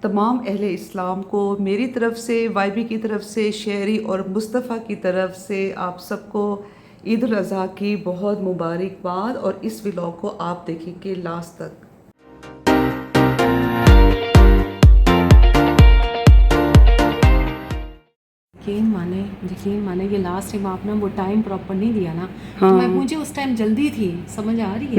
तमाम अहले इस्लाम को मेरी तरफ़ से, वाईबी की तरफ़ से, शेरी और मुस्तफ़ा की तरफ़ से आप सबको ईद उल अज़हा की बहुत मुबारकबाद। और इस व्लॉग को आप देखेंगे लास्ट तक। यकीन माने कि लास्ट टाइम आपने वो टाइम प्रॉपर नहीं दिया ना। हाँ। तो मुझे उस टाइम जल्दी थी, समझ आ रही है।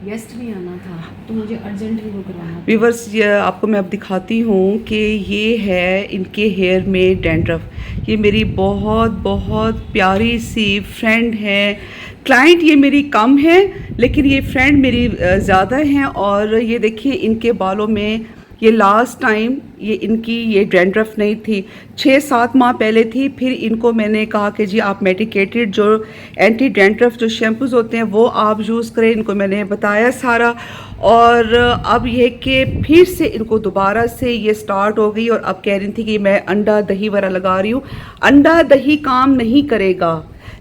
गेस्ट भी आना था तो मुझे अर्जेंटली वो करवाना था। व्यूअर्स, ये आपको मैं अब दिखाती हूँ कि ये है इनके हेयर में डैंड्रफ। ये मेरी बहुत बहुत प्यारी सी फ्रेंड है। क्लाइंट ये मेरी कम है लेकिन ये फ्रेंड मेरी ज़्यादा हैं। और ये देखिए इनके बालों में ये लास्ट टाइम ये डैंड्रफ नहीं थी, 6-7 माह पहले थी। फिर इनको मैंने कहा कि जी आप मेडिकेटेड जो एंटी डैंड्रफ जो शैम्पूज़ होते हैं वो आप यूज़ करें। इनको मैंने बताया सारा। और अब ये कि फिर से इनको दोबारा से ये स्टार्ट हो गई और अब कह रही थी कि मैं अंडा दही वगैरह लगा रही हूँ। अंडा दही काम नहीं करेगा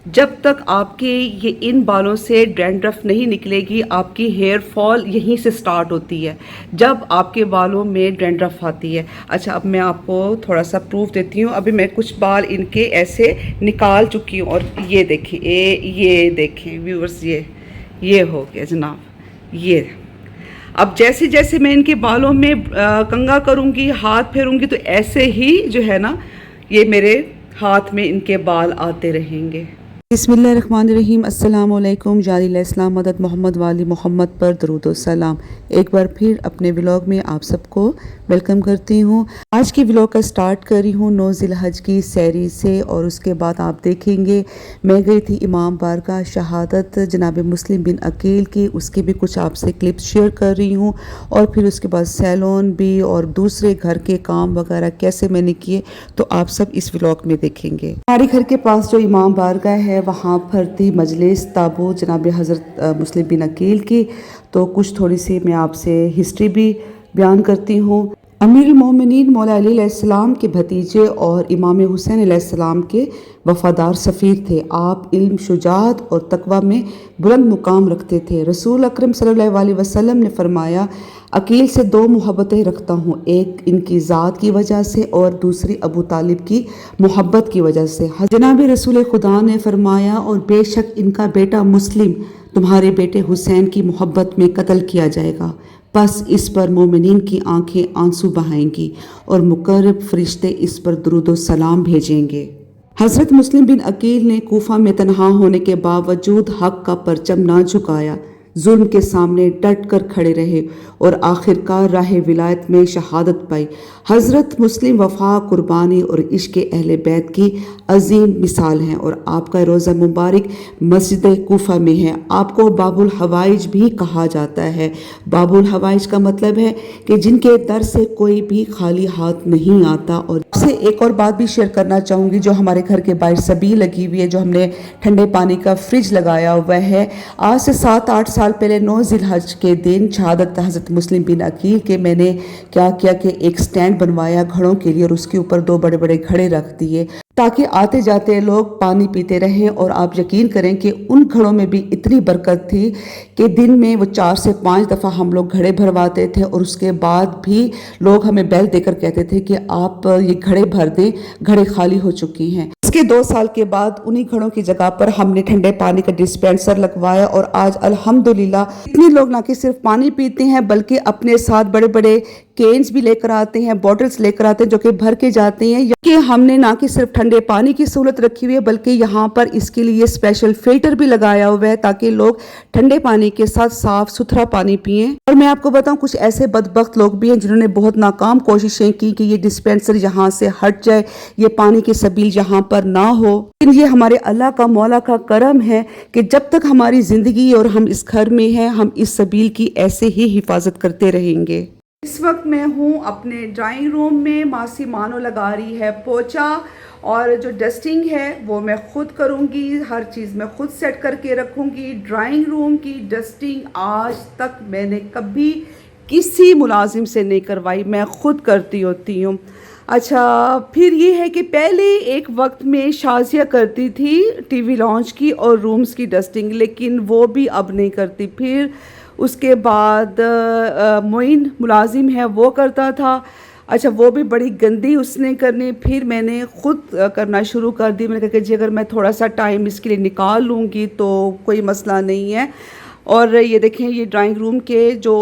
जब तक आपके ये इन बालों से डैंड्रफ नहीं निकलेगी। आपकी हेयर फॉल यहीं से स्टार्ट होती है जब आपके बालों में डैंड्रफ आती है। अच्छा, अब मैं आपको थोड़ा सा प्रूफ देती हूँ। अभी मैं कुछ बाल इनके ऐसे निकाल चुकी हूँ और ये देखें, ये देखें व्यूअर्स, ये हो गया जनाब। ये अब जैसे जैसे मैं इनके बालों में कंघा करूँगी, हाथ फेरूँगी, तो ऐसे ही जो है ना ये मेरे हाथ में इनके बाल आते रहेंगे। बिस्मिल्लाहिर्रहमानिर्रहीम। अस्सलाम वालेकुम। जालिल इस्लाम मदद मोहम्मद वाली मोहम्मद पर दरूद व सलाम। एक बार फिर अपने व्लॉग में आप सबको वेलकम करती हूँ। आज की व्लॉग का स्टार्ट कर रही हूँ 9 ज़िलहज की सैरी से। और उसके बाद आप देखेंगे मैं गई थी इमाम बारगाह शहादत जनाब मुस्लिम बिन अकील की, उसके भी कुछ आपसे क्लिप्स शेयर कर रही हूँ। और फिर उसके बाद सैलून भी और दूसरे घर के काम वगैरह कैसे मैंने किए तो आप सब इस व्लॉग में देखेंगे। हमारे घर के पास जो इमाम बारगाह है वहाँ पर थी मजलिस ताबूत जनाब हज़रत मुस्लिम बिन अकील की। तो कुछ थोड़ी सी मैं आपसे हिस्ट्री भी बयान करती हूँ। अमीरुल मोमिनीन मौला अली अलैहिस्सलाम के भतीजे और इमाम हुसैन अलैहिस्सलाम के वफ़ादार सफ़ीर थे। आप इल्म, शुजाअत और तकवा में बुलंद मुकाम रखते थे। रसूल अकरम सल्लल्लाहु अलैहि वसल्लम ने फरमाया, अकील से 2 मोहब्बतें रखता हूँ, एक इनकी ज़ात की वजह से और दूसरी अबू तालिब की मोहब्बत की वजह से। जनाब रसूल खुदा ने फरमाया, और बेशक इनका बेटा मुस्लिम तुम्हारे बेटे हुसैन की मोहब्बत में कत्ल किया जाएगा। बस इस पर मोमिनीन की आंखें आंसू बहाएंगी और मुकर्रब फरिश्ते इस पर दुरूद व सलाम भेजेंगे। हज़रत मुस्लिम बिन अकील ने कूफा में तन्हा होने के बावजूद हक का परचम ना झुकाया, जुल्म के सामने डट कर खड़े रहे और आखिरकार राह विलायत में शहादत पाई। हज़रत मुस्लिम वफ़ा, कुर्बानी और इश्क़ अहले बैत की अजीम मिसाल हैं। और आपका रोज़ा मुबारक मस्जिद कूफा में है। आपको बाबुल हवाइज भी कहा जाता है। बाबुल हवाइज का मतलब है कि जिनके दर से कोई भी खाली हाथ नहीं आता। और आपसे एक और बात भी शेयर करना चाहूँगी, जो हमारे घर के बाहर सभी लगी हुई है, जो हमने ठंडे पानी का फ्रिज लगाया हुआ है। आज से 7-8 साल पहले 9 ज़िलहज के दिन शहादत हज़रत मुस्लिम बिन अकील के मैंने क्या किया कि एक स्टैंड बनवाया घड़ों के लिए और उसके ऊपर 2 बड़े बड़े घड़े रख दिए ताकि आते जाते लोग पानी पीते रहें। और आप यकीन करें कि उन घड़ों में भी इतनी बरकत थी कि दिन में वो 4 से 5 दफ़ा हम लोग घड़े भरवाते थे। और उसके बाद भी लोग हमें बैल देकर कहते थे कि आप ये घड़े भर दें, घड़े खाली हो चुकी हैं। इसके 2 साल के बाद उन्हीं घड़ों की जगह पर हमने ठंडे पानी का डिस्पेंसर लगवाया। और आज अल्हम्दुलिल्लाह इतने लोग ना कि सिर्फ पानी पीते हैं बल्कि अपने साथ बड़े बड़े केन्स भी लेकर आते हैं, बॉटल्स लेकर आते हैं जो कि भर के जाते हैं। कि हमने ना कि सिर्फ ठंडे पानी की सहूलत रखी हुई है बल्कि यहाँ पर इसके लिए स्पेशल फिल्टर भी लगाया हुआ है ताकि लोग ठंडे पानी के साथ साफ सुथरा पानी पिएं। और मैं आपको बताऊं, कुछ ऐसे बदबख्त लोग भी हैं जिन्होंने बहुत नाकाम कोशिशें की कि ये डिस्पेंसर यहाँ से हट जाए, ये पानी की सबील यहाँ पर ना हो। लेकिन ये हमारे अल्लाह का, मौला का करम है कि जब तक हमारी ज़िंदगी और हम इस घर में हैं, हम इस सबील की ऐसे ही हिफाजत करते रहेंगे। इस वक्त मैं हूँ अपने ड्राइंग रूम में। मासी मानो लगा रही है पोछा और जो डस्टिंग है वो मैं खुद करूँगी। हर चीज़ मैं खुद सेट करके रखूँगी। ड्राइंग रूम की डस्टिंग आज तक मैंने कभी किसी मुलाजिम से नहीं करवाई, मैं खुद करती होती हूँ। अच्छा, फिर ये है कि पहले एक वक्त में शाजिया करती थी टीवी लॉन्च की और रूम्स की डस्टिंग, लेकिन वो भी अब नहीं करती। फिर उसके बाद मोइन मुलाजिम है वो करता था। अच्छा वो भी बड़ी गंदी उसने करनी, फिर मैंने ख़ुद करना शुरू कर दी। मैंने कहा कि जी अगर मैं थोड़ा सा टाइम इसके लिए निकाल लूँगी तो कोई मसला नहीं है। और ये देखें ये ड्राइंग रूम के जो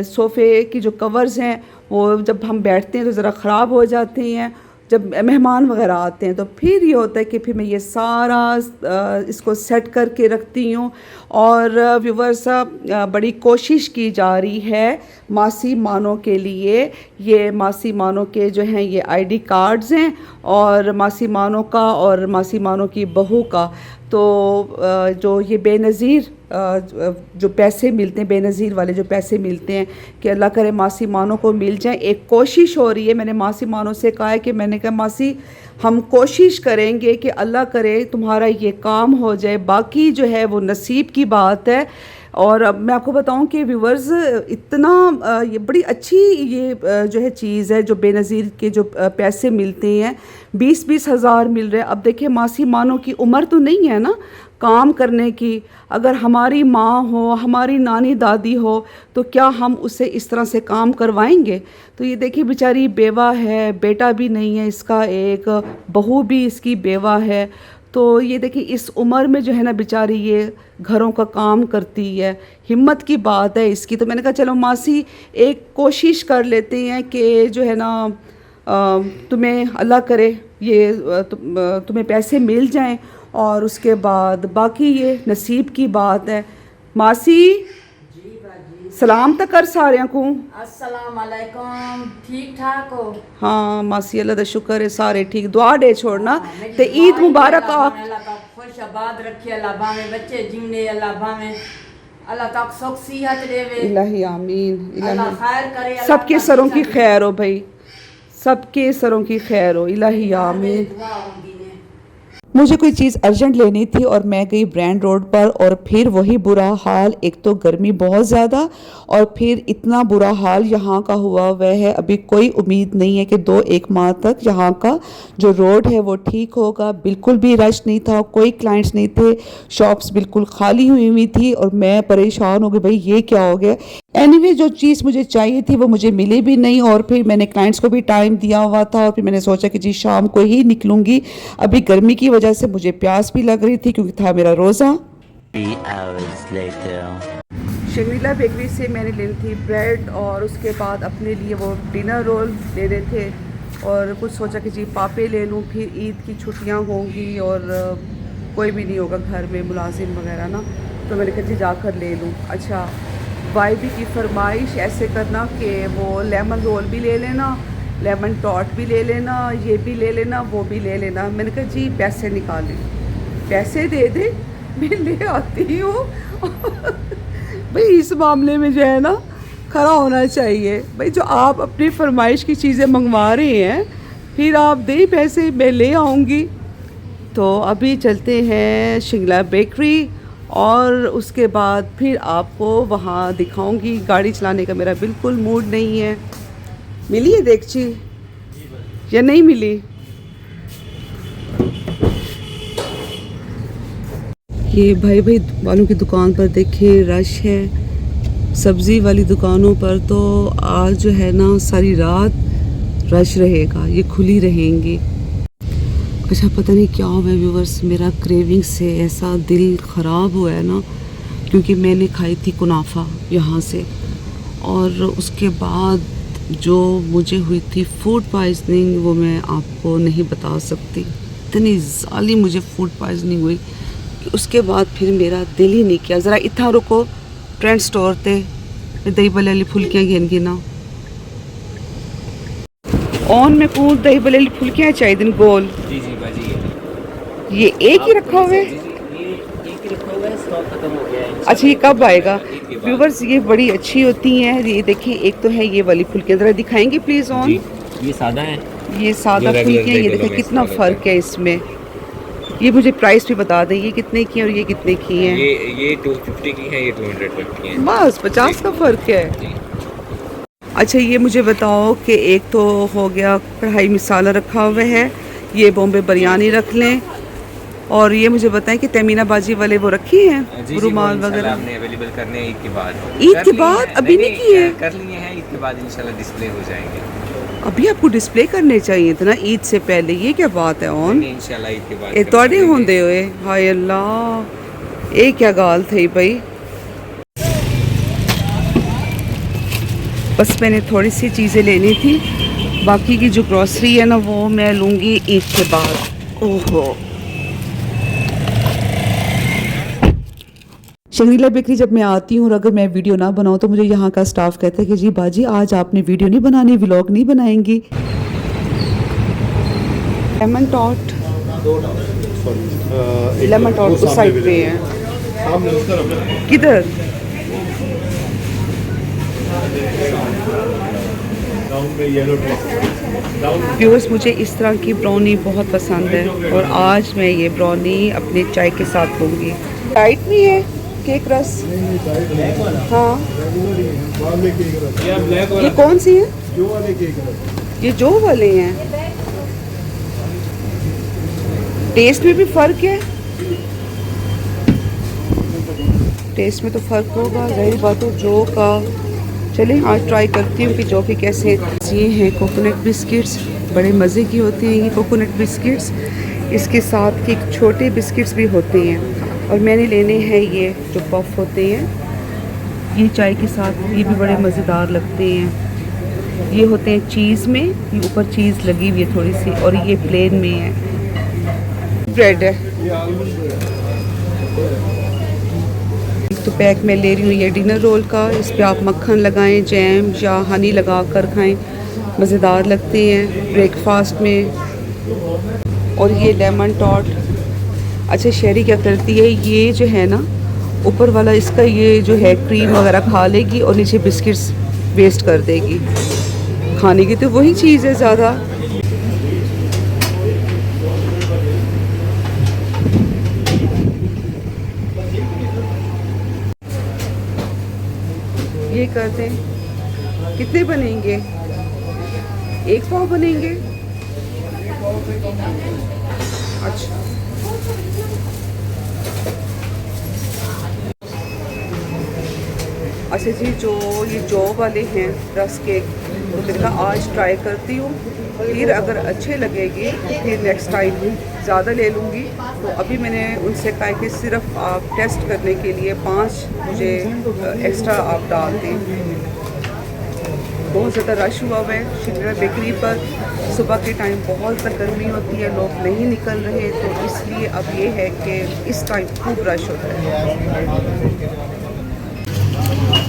सोफ़े की जो कवर्स हैं वो जब हम बैठते हैं तो ज़रा ख़राब हो जाते हैं जब मेहमान वगैरह आते हैं, तो फिर ये होता है कि फिर मैं ये सारा इसको सेट करके रखती हूँ। और व्यूवर्स बड़ी कोशिश की जा रही है मासी मानो के लिए। ये मासी मानो के जो हैं ये आईडी कार्ड्स हैं और मासी मानो का और मासी मानो की बहू का। तो जो ये बेनज़ीर जो पैसे मिलते हैं, बेनज़ीर वाले जो पैसे मिलते हैं कि अल्लाह करे मासी मानो को मिल जाए, एक कोशिश हो रही है। मैंने मासी मानो से कहा है कि मैंने कहा मासी हम कोशिश करेंगे कि अल्लाह करे तुम्हारा ये काम हो जाए, बाकी जो है वो नसीब की बात है। और अब मैं आपको बताऊं कि व्यूवर्स इतना ये बड़ी अच्छी ये जो है चीज़ है जो बेनज़ीर के जो पैसे मिलते हैं, 20-20 हज़ार मिल रहे हैं। अब देखिए मासी मानो की उम्र तो नहीं है ना काम करने की। अगर हमारी माँ हो, हमारी नानी दादी हो, तो क्या हम उससे इस तरह से काम करवाएंगे? तो ये देखिए बेचारी बेवा है, बेटा भी नहीं है इसका, एक बहू भी इसकी बेवा है। तो ये देखिए इस उम्र में जो है ना बेचारी ये घरों का काम करती है, हिम्मत की बात है इसकी। तो मैंने कहा चलो मासी एक कोशिश कर लेते हैं कि जो है ना तुम्हें अल्लाह करे ये तुम्हें पैसे मिल जाएं और उसके बाद बाकी ये नसीब की बात है। मासी जी बाजी सलाम तक कर सारे को। अस्सलाम वालेकुम, ठीक ठाक हो? हाँ मासी अल्लाह दा शुक्र है सारे ठीक। दुआ दे छोड़ना मेरी ते दुआ ईद है मुबारक अल्लाह आ। पाक अल्लाह पाक खुश आबाद रखे, अल्लाह बामे बच्चे जिमने, अल्लाह बामे अल्लाह ताक सुख सेहत देवे, इलाही आमीन, अल्लाह इलाही खैर करे, अल्लाह सबके ताक सरों की सब खैर हो भाई, सबके सरों की खैर हो, इलाही मेरी आमीन। दुआ होगी ने। मुझे कोई चीज़ अर्जेंट लेनी थी और मैं गई ब्रांड रोड पर और फिर वही बुरा हाल। एक तो गर्मी बहुत ज़्यादा और फिर इतना बुरा हाल यहाँ का हुआ वह है। अभी कोई उम्मीद नहीं है कि 2-1 माह तक यहाँ का जो रोड है वो ठीक होगा। बिल्कुल भी रश नहीं था, कोई क्लाइंट्स नहीं थे, शॉप्स बिल्कुल खाली हुई थी और मैं परेशान हो गई भाई ये क्या हो गया। एनीवे जो चीज़ मुझे चाहिए थी वो मुझे मिली भी नहीं और फिर मैंने क्लाइंट्स को भी टाइम दिया हुआ था और फिर मैंने सोचा कि जी शाम को ही निकलूँगी। अभी गर्मी की वजह से मुझे प्यास भी लग रही थी क्योंकि था मेरा रोज़ा। 3 hours later. शर्मिला बेकरी से मैंने लेनी थी ब्रेड और उसके बाद अपने लिए वो डिनर रोल ले रहे थे और कुछ सोचा कि जी पापे ले लूँ, फिर ईद की छुट्टियाँ होंगी और कोई भी नहीं होगा घर में मुलाजिम वगैरह ना, तो मैंने कहा जी जाकर ले लूँ। अच्छा वाइबी की फरमाइश ऐसे करना कि वो लेमन रोल भी ले लेना, लेमन टॉट भी ले लेना, ये भी ले लेना, वो भी ले लेना। मैंने कहा जी पैसे निकालें, पैसे दे दे मैं ले आती हूँ भाई इस मामले में जो है ना खरा होना चाहिए भाई। जो आप अपनी फरमाइश की चीज़ें मंगवा रहे हैं फिर आप दे पैसे, मैं ले आऊँगी। तो अभी चलते हैं शिंगला बेकरी और उसके बाद फिर आपको वहाँ दिखाऊंगी। गाड़ी चलाने का मेरा बिल्कुल मूड नहीं है। मिली है देगची या नहीं मिली? ये भाई वालों की दुकान पर देखिए रश है। सब्ज़ी वाली दुकानों पर तो आज जो है ना सारी रात रश रहेगा, ये खुली रहेंगी। अच्छा पता नहीं क्या हुआ है व्यूवर्स, मेरा क्रेविंग से ऐसा दिल ख़राब हुआ है ना क्योंकि मैंने खाई थी कुनाफा यहाँ से और उसके बाद जो मुझे हुई थी फूड पॉइजनिंग वो मैं आपको नहीं बता सकती। इतनी ज़ाली मुझे फूड पॉइजनिंग हुई कि उसके बाद फिर मेरा दिल ही नहीं किया। ज़रा इतना रुको, ट्रेंड स्टोर ते दही भले वाली फुल्कियाँ घेन गिना ऑन में कूद दही भले वाली फुल्कियाँ चाहिए दिन गोल। जी जी बाजी ये एक ही रखा हुआ है? ये एक ही रखा हुआ है, स्टॉक खत्म हो गया है। अच्छा ये कब आएगा? व्यूवर्स ये बड़ी अच्छी होती हैं। ये देखिए एक तो है ये वाली फुल्कियाँ, ज़रा दिखाएंगे प्लीज़ ऑन। जी ये सादा है, ये सादा जो regular फुल्कियाँ, ये regular देखिए में कितना इस्तेमाल फ़र्क है इसमें। ये मुझे प्राइस भी बता दें, ये कितने की है और ये कितने की हैं? ये 250 की है, ये 200 की है। बस 50 का फ़र्क है। जी। अच्छा ये मुझे बताओ कि एक तो हो गया कढ़ाई मसाला रखा हुआ है, ये बॉम्बे बिरयानी रख लें और ये मुझे बताएं कि तमीना बाजी वाले वो रखी हैं जी जी, रुमाल वो इंशाल्लाह वगैरह? हमने अवेलेबल करने हैं ईद के बाद। ईद कर के लिए बाद? हैं। अभी नहीं किए? कर लिए हैं, ईद के बाद इंशाल्लाह डिस्प्ले हो जाएंगे। अभी आपको डिस्प्ले करने चाहिए थे ना ईद से पहले, ये क्या बात है ऑन? नहीं, इंशाल्लाह ईद के बाद ये करवा तोड़े देंगे। होंदे हुए हाय अल्लाह, ये क्या गाल थी भाई। बस मैंने थोड़ी सी चीज़ें लेनी थी, बाकी की जो ग्रॉसरी है ना वो मैं लूँगी ईद के बाद। ओहो, शंग्रीला बेकरी जब मैं आती हूँ और अगर मैं वीडियो ना बनाऊँ तो मुझे यहाँ का स्टाफ कहता है कि जी बाजी आज आपने वीडियो नहीं बनानी, व्लॉग नहीं बनाएंगी। लेमन टॉट, लेमन टॉट उस साइड पे है। किधर? व्यूअर्स, मुझे इस तरह की ब्राउनी बहुत पसंद है और आज मैं ये ब्राउनी अपने चाय के साथ लूँगी। डाइट भी है केक रस? हाँ, ये कौन सी है? ये जो वाले हैं। टेस्ट में भी फ़र्क है? टेस्ट में तो फ़र्क होगा, जाहिर बात हो जो का। चलिए आज ट्राई करती हूँ कि जो कि कैसे। ये हैं कोकोनट बिस्किट्स, बड़े मज़े की होते हैं ये कोकोनट बिस्किट्स। इसके साथ के छोटे बिस्किट्स भी होते हैं और मैंने लेने हैं ये जो पफ होते हैं। ये चाय के साथ ये भी बड़े मज़ेदार लगते हैं। ये होते हैं चीज़ में, ये ऊपर चीज़ लगी हुई है थोड़ी सी, और ये प्लेन में है। ब्रेड है। तो पैक मैं ले रही हूँ ये डिनर रोल का। इस पे आप मक्खन लगाएं, जैम या हनी लगा कर खाएं, मज़ेदार लगते हैं ब्रेकफास्ट में। और ये लेमन टॉट। अच्छा, शहरी क्या करती है, ये जो है ना ऊपर वाला इसका ये जो है क्रीम वगैरह खा लेगी और नीचे बिस्किट्स वेस्ट कर देगी। खाने की तो वही चीज़ है ज़्यादा। ये करते हैं, कितने बनेंगे? एक पाव बनेंगे? अच्छा, अच्छा जी, जो ये जौ वाले हैं रस केक, तो मैंने कहा आज ट्राई करती हूँ, फिर अगर अच्छे लगेगी तो फिर नेक्स्ट टाइम ज़्यादा ले लूँगी। तो अभी मैंने उनसे कहा कि सिर्फ आप टेस्ट करने के लिए 5 मुझे एक्स्ट्रा आप डाल दें। बहुत ज़्यादा रश हुआ हुआ है शंग्रीला बेकरी पर। सुबह के टाइम बहुत ज़्यादा गर्मी होती है, लोग नहीं निकल रहे, तो इसलिए अब ये है कि इस टाइम खूब रश होता है।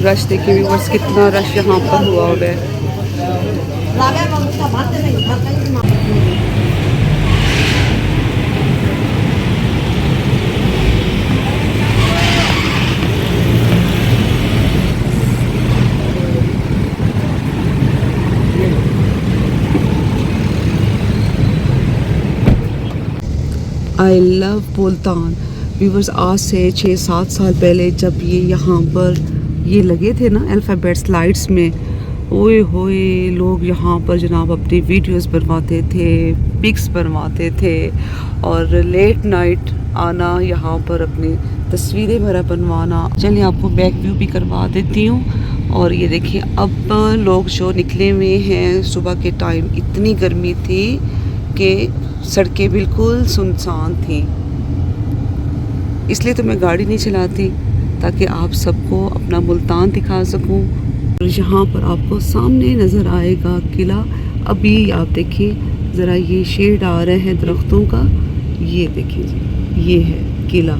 रश देखिए व्यूअर्स, कितना रश यहाँ पर हुआ हुआ है। I love Multan. व्यूवर्स, आज से 6-7 साल पहले जब ये यहाँ पर ये लगे थे ना अल्फ़ाबेट्स लाइट्स में, ओए होए लोग यहाँ पर जनाब अपनी वीडियोस बनवाते थे, पिक्स बनवाते थे और लेट नाइट आना यहाँ पर अपनी तस्वीरें वगैरह बनवाना। चलिए आपको बैक व्यू भी करवा देती हूँ। और ये देखिए अब लोग जो निकले हुए हैं सुबह के टाइम, इतनी गर्मी थी कि सड़कें बिल्कुल सुनसान थी। इसलिए तो मैं गाड़ी नहीं चलाती ताकि आप सबको अपना मुल्तान दिखा सकूं। और यहाँ पर आपको सामने नज़र आएगा किला। अभी आप देखिए ज़रा, ये शेड आ रहे हैं दरख्तों का, ये देखिए जी, ये है किला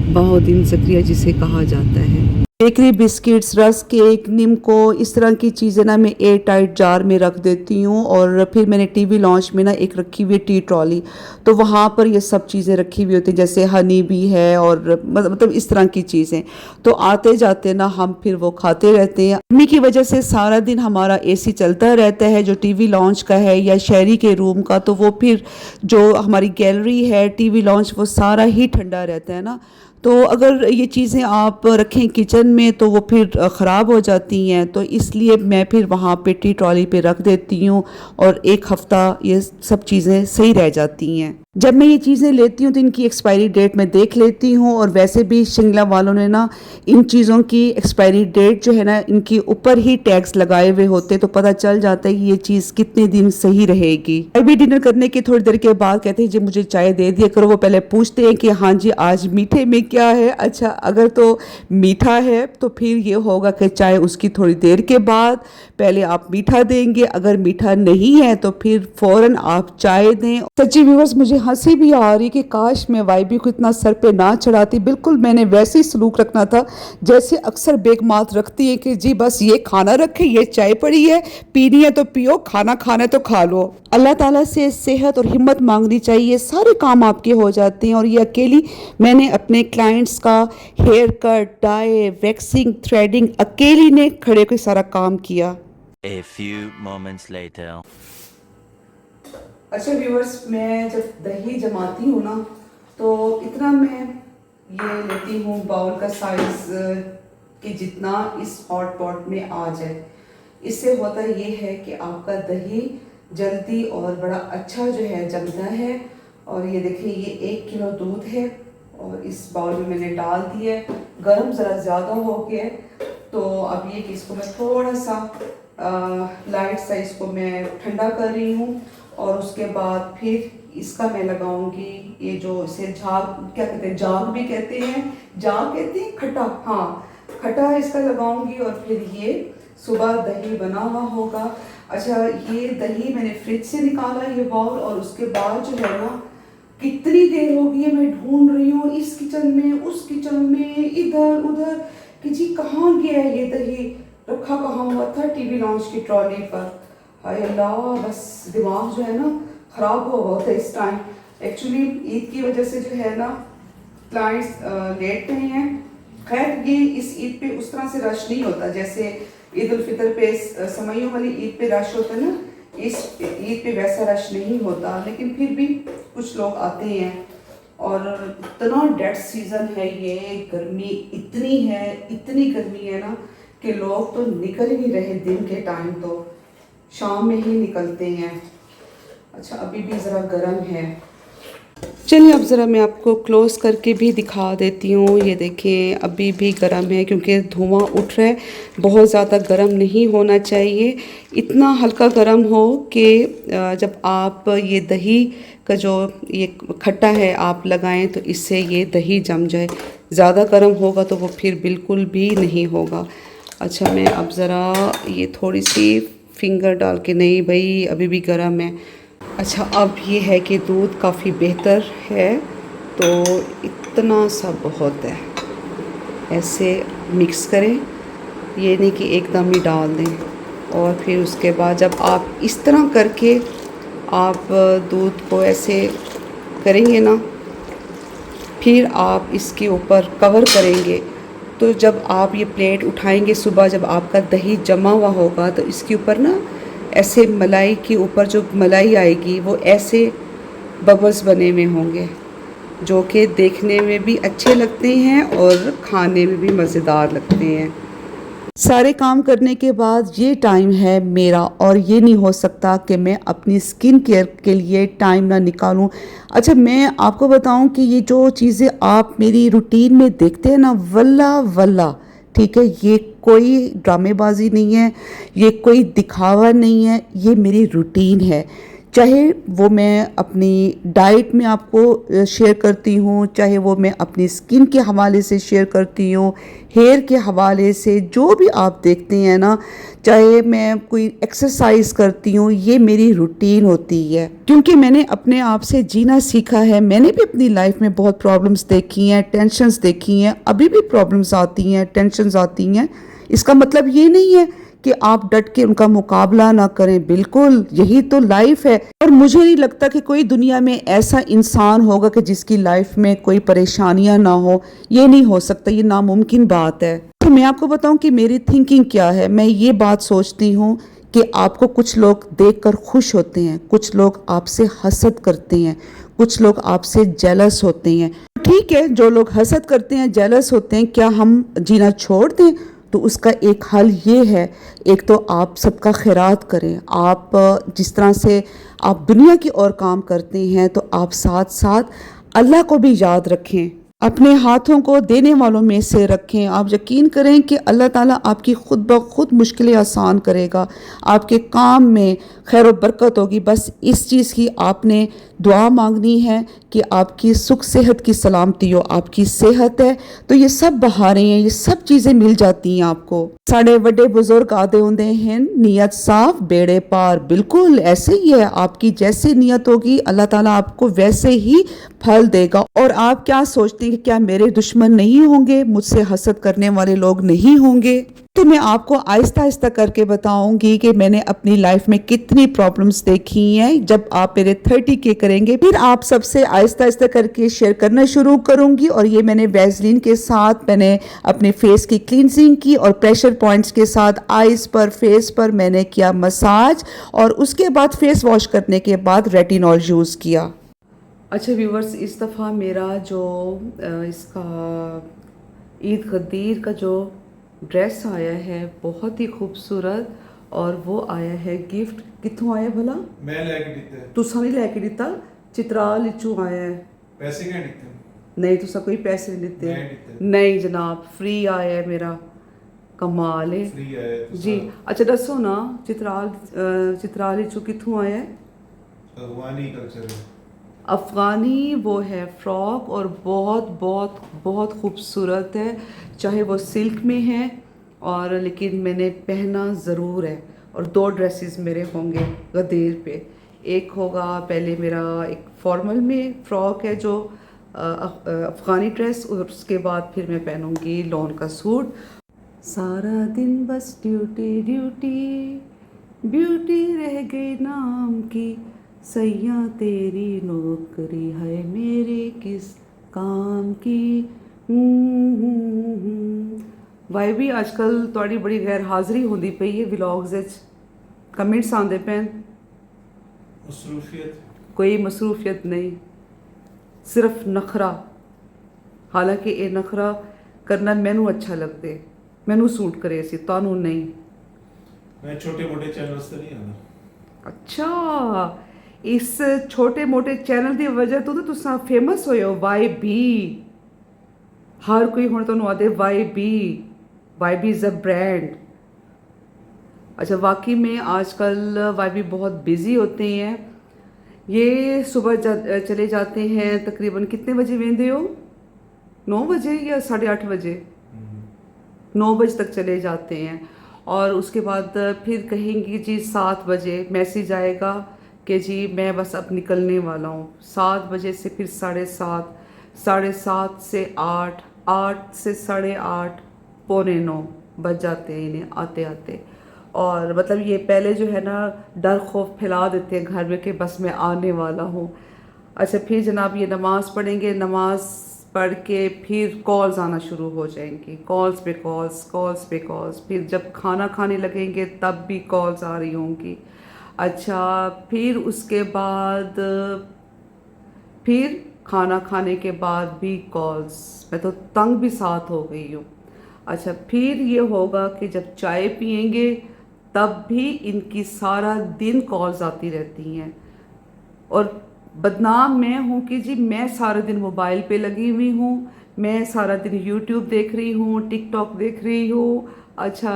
बहाउद्दीन ज़करिया जिसे कहा जाता है। बेकरी बिस्किट्स, रस केक, निम्को, इस तरह की चीज़ें ना मैं एयर टाइट जार में रख देती हूँ। और फिर मैंने टीवी लॉन्च में ना एक रखी हुई है टी ट्रॉली, तो वहाँ पर ये सब चीज़ें रखी हुई होती हैं, जैसे हनी भी है और मतलब इस तरह की चीज़ें। तो आते जाते ना हम फिर वो खाते रहते हैं। गर्मी की वजह से सारा दिन हमारा एसी चलता रहता है, जो टीवी लॉन्च का है या शहरी के रूम का, तो वो फिर जो हमारी गैलरी है टीवी लॉन्च, वो सारा ही ठंडा रहता है ना। तो अगर ये चीज़ें आप रखें किचन में तो वो फिर ख़राब हो जाती हैं, तो इसलिए मैं फिर वहाँ पे टी ट्रॉली पे रख देती हूँ और एक हफ़्ता ये सब चीज़ें सही रह जाती हैं। जब मैं ये चीज़ें लेती हूँ तो इनकी एक्सपायरी डेट मैं देख लेती हूँ, और वैसे भी शिंगला वालों ने ना इन चीज़ों की एक्सपायरी डेट जो है ना इनके ऊपर ही टैग्स लगाए हुए होते, तो पता चल जाता है कि ये चीज़ कितने दिन सही रहेगी। अभी डिनर करने के थोड़ी देर के बाद कहते हैं जी मुझे चाय दे दिया करो। वो पहले पूछते हैं कि हाँ जी आज मीठे में क्या है। अच्छा, अगर तो मीठा है तो फिर ये होगा कि चाय उसकी थोड़ी देर के बाद पहले आप मीठा देंगे, अगर मीठा नहीं है तो फिर फ़ौरन आप चाय दें। सच्ची व्यूअर्स, मुझे हंसी भी आ रही कि काश मैं वाइबी को इतना सर पे ना चढ़ाती। बिल्कुल मैंने वैसे ही सलूक रखना था जैसे अक्सर बेगमात रखती है कि जी बस ये खाना रखे, ये चाय पड़ी है, पीनी है तो पियो, खाना खाना है तो खा लो। अल्लाह ताला से सेहत और हिम्मत मांगनी चाहिए, सारे काम आपके हो जाते हैं। और ये अकेली मैंने अपने क्लाइंट्स का hair cut, dye, waxing, threading अकेली ने खड़े होकर सारा काम किया। A few moments later. अच्छा व्यूअर्स, मैं जब दही जमाती हूँ ना तो इतना मैं ये लेती हूँ बाउल का साइज कि जितना इस हॉट पॉट में आ जाए। इससे होता ये है कि आपका दही जल्दी और बड़ा अच्छा जो है जमता है। और ये देखिए ये 1 किलो दूध है और इस बाउल में मैंने डाल दिया है। गर्म ज़रा ज़्यादा हो गया है, तो अब ये कि इसको मैं थोड़ा सा लाइट सा इसको मैं ठंडा कर रही हूँ। और उसके बाद फिर इसका मैं लगाऊंगी ये जो इसे झाग क्या कहते हैं, जाग भी कहते हैं, जाग कहते हैं, खट्टा, हाँ खट्टा इसका लगाऊंगी। और फिर ये सुबह दही बना हुआ होगा। अच्छा, ये दही मैंने फ्रिज से निकाला ये बाउल, और उसके बाद जो है ना कितनी देर हो गई है मैं ढूंढ रही हूँ इस किचन में, उस किचन में, इधर उधर कि जी कहाँ गया है ये दही, रखा कहाँ हुआ था टीवी लॉन्च की ट्रॉली पर। हाय अल्लाह, बस दिमाग जो है ना ख़राब हो गया था इस टाइम। एक्चुअली ईद की वजह से जो है ना क्लाइंट्स लेट नहीं हैं। खैर ये इस ईद पे उस तरह से रश नहीं होता जैसे ईद उल फितर पे, समइयों वाली ईद पे रश होता है ना, इस ईद पे वैसा रश नहीं होता। लेकिन फिर भी कुछ लोग आते हैं। और इतना डेड सीज़न है ये, गर्मी इतनी है, इतनी गर्मी है ना कि लोग तो निकल ही नहीं रहे। दिन के टाइम तो शाम में ही निकलते हैं। अच्छा, अभी भी ज़रा गर्म है। चलिए अब ज़रा मैं आपको क्लोज़ करके भी दिखा देती हूँ। ये देखिए अभी भी गर्म है क्योंकि धुआं उठ रहा है। बहुत ज़्यादा गर्म नहीं होना चाहिए, इतना हल्का गर्म हो कि जब आप ये दही का जो ये खट्टा है आप लगाएं तो इससे ये दही जम जाए। ज़्यादा गर्म होगा तो वो फिर बिल्कुल भी नहीं होगा। अच्छा, मैं अब ज़रा ये थोड़ी सी फिंगर डाल के, नहीं भाई अभी भी गर्म है। अच्छा, अब ये है कि दूध काफ़ी बेहतर है, तो इतना सा बहुत है। ऐसे मिक्स करें, ये नहीं कि एकदम ही डाल दें। और फिर उसके बाद जब आप इस तरह करके आप दूध को ऐसे करेंगे ना, फिर आप इसके ऊपर कवर करेंगे, तो जब आप ये प्लेट उठाएंगे सुबह, जब आपका दही जमा हुआ होगा तो इसके ऊपर ना ऐसे मलाई के ऊपर जो मलाई आएगी वो ऐसे बबल्स बने हुए होंगे, जो कि देखने में भी अच्छे लगते हैं और खाने में भी मज़ेदार लगते हैं। सारे काम करने के बाद ये टाइम है मेरा, और ये नहीं हो सकता कि मैं अपनी स्किन केयर के लिए टाइम ना निकालूं। अच्छा, मैं आपको बताऊं कि ये जो चीज़ें आप मेरी रूटीन में देखते हैं ना, वल्ला वल्ला, ठीक है, ये कोई ड्रामेबाजी नहीं है, ये कोई दिखावा नहीं है, ये मेरी रूटीन है। चाहे वो मैं अपनी डाइट में आपको शेयर करती हूँ, चाहे वो मैं अपनी स्किन के हवाले से शेयर करती हूँ, हेयर के हवाले से, जो भी आप देखते हैं ना, चाहे मैं कोई एक्सरसाइज करती हूँ, ये मेरी रूटीन होती है। क्योंकि मैंने अपने आप से जीना सीखा है। मैंने भी अपनी लाइफ में बहुत प्रॉब्लम्स देखी हैं, टेंशन्स देखी हैं, अभी भी प्रॉब्लम्स आती हैं, टेंशन्स आती हैं। इसका मतलब ये नहीं है कि आप डट के उनका मुकाबला ना करें, बिल्कुल यही तो लाइफ है। और मुझे नहीं लगता कि कोई दुनिया में ऐसा इंसान होगा कि जिसकी लाइफ में कोई परेशानियां ना हो। ये नहीं हो सकता, ये नामुमकिन बात है। तो मैं आपको बताऊं कि मेरी थिंकिंग क्या है। मैं ये बात सोचती हूँ कि आपको कुछ लोग देखकर खुश होते हैं, कुछ लोग आपसे हसद करते हैं, कुछ लोग आपसे जेलस होते हैं। ठीक है, जो लोग हसद करते हैं, जेलस होते हैं, क्या हम जीना छोड़ दें? तो उसका एक हल ये है, एक तो आप सबका खैरात करें। आप जिस तरह से आप दुनिया की ओर काम करते हैं तो आप साथ साथ अल्लाह को भी याद रखें, अपने हाथों को देने वालों में से रखें। आप यकीन करें कि अल्लाह ताला आपकी खुद ब खुद मुश्किलें आसान करेगा, आपके काम में खैर बरकत होगी। बस इस चीज़ की आपने दुआ मांगनी है कि आपकी सुख सेहत की सलामती हो। आपकी सेहत है तो ये सब बहारें हैं, ये सब चीज़ें मिल जाती हैं आपको। साढ़े बड़े बुजुर्ग आते होंदे हैं, नीयत साफ बेड़े पार। बिल्कुल ऐसे ही है, आपकी जैसी नीयत होगी अल्लाह ताला आपको वैसे ही फल देगा। और आप क्या सोचते हैं कि क्या मेरे दुश्मन नहीं होंगे, मुझसे हसद करने वाले लोग नहीं होंगे? तो मैं आपको आहिस्ता आहिस्ता करके बताऊंगी कि मैंने अपनी लाइफ में कितनी प्रॉब्लम्स देखी हैं। जब आप मेरे 30 के करेंगे फिर आप सबसे आहिस्ता आहिस्ता करके शेयर करना शुरू करूंगी। और ये मैंने वैसलीन के साथ मैंने अपने फेस की क्लींजिंग की और प्रेशर पॉइंट्स के साथ आइज़ पर फेस पर मैंने किया मसाज, और उसके बाद फेस वॉश करने के बाद रेटिनॉल यूज़ किया। अच्छा व्यूवर्स, इस दफ़ा मेरा जो इसका ईद गदीर का जो ड्रेस आया है बहुत ही खूबसूरत, और वो आया है गिफ्ट। कितों आया भला? मैं लेके दिते तुसा नहीं लैके दिता, चित्राल इचू आया है। पैसे क्या दिते? नहीं तुसा कोई पैसे नहीं दिते? नहीं दिते। नहीं जनाब, फ्री आया है मेरा। कमाल है फ्री आया तो जी। अच्छा दसो ना, चित्राल इचू कितों आया है? अफगानी कल्चर है। अफ़गानी वो है फ्रॉक, और बहुत बहुत बहुत खूबसूरत है, चाहे वो सिल्क में है और लेकिन मैंने पहना ज़रूर है। और 2 ड्रेसेस मेरे होंगे गदीर पे। एक होगा पहले मेरा एक फॉर्मल में फ़्रॉक है जो अफ़गानी ड्रेस, और उसके बाद फिर मैं पहनूंगी लॉन का सूट। सारा दिन बस ड्यूटी ड्यूटी ब्यूटी रह गई नाम की, सैया तेरी नौकरी है मेरे किस काम की। वाई भी आजकल थोड़ी बड़ी गैर हाज़री होती पई है व्लॉग्स विच, कमेंट्स आते पे। मसरूफियत कोई मसरूफियत नहीं, सिर्फ नखरा। हालांकि ये नखरा करना मैनू अच्छा लगते, मैनू सूट करे सी, तानू नहीं। मैं छोटे मोटे चैनल्स से नहीं आना। अच्छा, इस छोटे मोटे चैनल की वजह तो तुसा फेमस होए हो। वाई बी, हर कोई हुण तुहानू आदे Y B is a brand. अच्छा वाकई में आजकल वाई बी बहुत बिज़ी होते हैं। ये सुबह चले जाते हैं तकरीबन कितने बजे वेंदे हो? 9 बजे या 8:30 बजे? 9 बजे तक चले जाते हैं, और उसके बाद फिर कहेंगे जी 7 बजे मैसेज आएगा कि जी मैं बस अब निकलने वाला हूँ। 7 बजे से फिर 7:30, 7:30 से 8, 8 से 8:30, 8:45 बज जाते हैं इन्हें आते आते। और मतलब ये पहले जो है ना डर खौफ फैला देते हैं घर में कि बस मैं आने वाला हूँ। अच्छा फिर जनाब ये नमाज़ पढ़ेंगे, नमाज़ पढ़ के फिर कॉल्स आना शुरू हो जाएंगी, कॉल्स पे कॉल्स। फिर जब खाना खाने लगेंगे तब भी कॉल्स आ रही होंगी। अच्छा फिर उसके बाद फिर खाना खाने के बाद भी कॉल्स, मैं तो तंग भी साथ हो गई हूँ। अच्छा फिर ये होगा कि जब चाय पियेंगे तब भी इनकी सारा दिन कॉल्स आती रहती हैं, और बदनाम मैं हूँ कि जी मैं सारा दिन मोबाइल पे लगी हुई हूँ, मैं सारा दिन यूट्यूब देख रही हूँ, टिकटॉक देख रही हूँ। अच्छा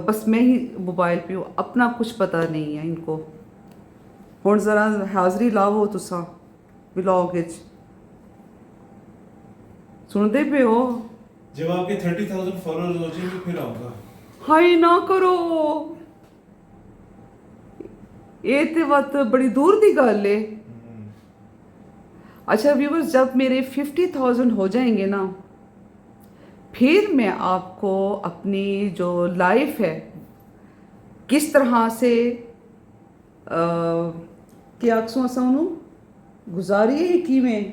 बस मैं ही मोबाइल पे हूँ, अपना कुछ पता नहीं है इनको। हुण ज़रा हाज़री लाओ तुसा व्लॉग विच, सुनते पे हो? जब आपके 30,000 फॉलोअर्स हो जाएंगे फिर आऊंगा। हाय ना करो, ये तो बात बड़ी दूर दी गल है। अच्छा व्यूवर्स, जब मेरे 50,000 हो जाएंगे ना फिर मैं आपको अपनी जो लाइफ है किस तरह से क्या असां गुजारी है कि में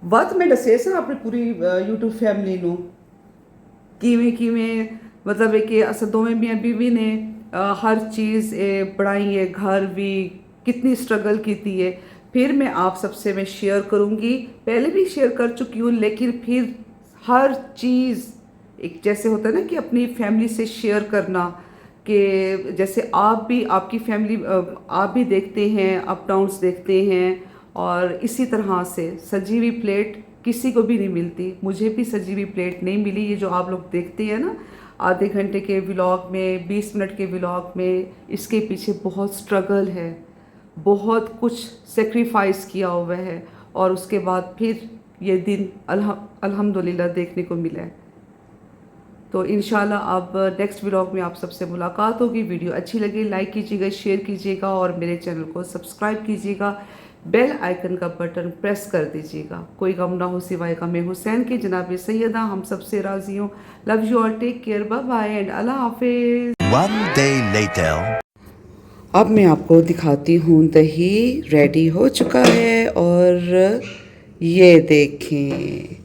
वत मैं दसे सा अपनी पूरी यूट्यूब फैमिली नू किवें मतलब है कि अस दोवें मियां बीवी ने हर चीज़ पढ़ाई है, घर भी कितनी स्ट्रगल की है। फिर मैं आप सबसे मैं शेयर करूँगी, पहले भी शेयर कर चुकी हूँ, लेकिन फिर हर चीज़ एक जैसे होता है ना कि अपनी फैमिली से शेयर करना, कि जैसे आप भी आपकी फैमिली आप भी देखते हैं, अप डाउन्स देखते हैं, और इसी तरह से सजी हुई प्लेट किसी को भी नहीं मिलती। मुझे भी सजी हुई प्लेट नहीं मिली। ये जो आप लोग देखते हैं ना आधे घंटे के व्लॉग में, 20 मिनट के व्लॉग में, इसके पीछे बहुत स्ट्रगल है, बहुत कुछ सेक्रीफाइस किया हुआ है, और उसके बाद फिर ये दिन अल्हम्दुलिल्लाह देखने को मिला है। तो इंशाल्लाह अब नेक्स्ट व्लॉग में आप सबसे मुलाकात होगी। वीडियो अच्छी लगी लाइक कीजिएगा, शेयर कीजिएगा, और मेरे चैनल को सब्सक्राइब कीजिएगा। बेल आइकन का बटन प्रेस कर दीजिएगा। कोई गम ना हो सिवाय गम हुसैन के। जनाब सैयदा हम सबसे राज़ी हूँ। Love you all, take care, bye bye and अल्लाह हाफिज़। One day later. अब मैं आपको दिखाती हूँ, दही रेडी हो चुका है, और ये देखें